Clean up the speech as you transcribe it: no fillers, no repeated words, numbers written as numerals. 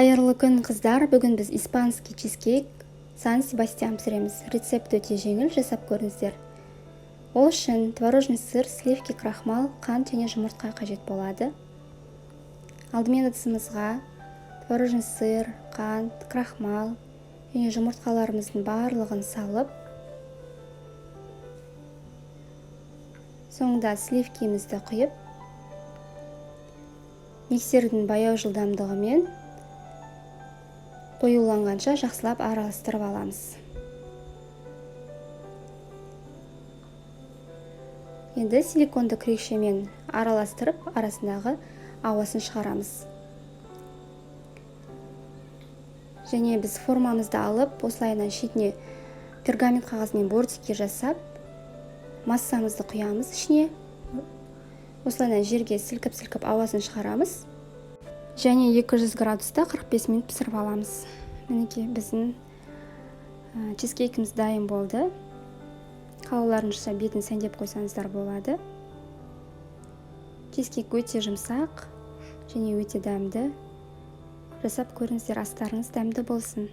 Қайырлы күн қыздар, бүгін біз испанский чизкейк Сан Себастьян пісіреміз. Рецепт өте жеңіл, жасап көріңіздер. Ол үшін творожный сыр, сливки, крахмал, қант және жұмыртқа қажет болады. Алдымен ыдысымызға творожный сыр, қант, крахмал және жұмыртқаларымыздың барлығын салып, соңында сливкимізді құйып, миксердің баяу жылдамдығымен қоюланғанша жақсылап араластырып аламыз. Енді силиконды крекшемен араластырып, арасындағы ауасын шығарамыз. Және біз формамызды алып, осылайынан шетіне пергамент қағазымен бортикке жасап, массамызды құямыз ішіне. Осылайынан жерге сілкіп-сілкіп ауасын шығарамыз. Және 200 градуста 45 минут пісіріп аламыз. Мінекей біздің чизкейкіміз дайын болды. Қалауларыңызша бетін сәндеп қойсаңыздар болады. Чизкейк өте жұмсақ және өте дәмді. Жасап көріңіздер, астарыңыз дәмді болсын.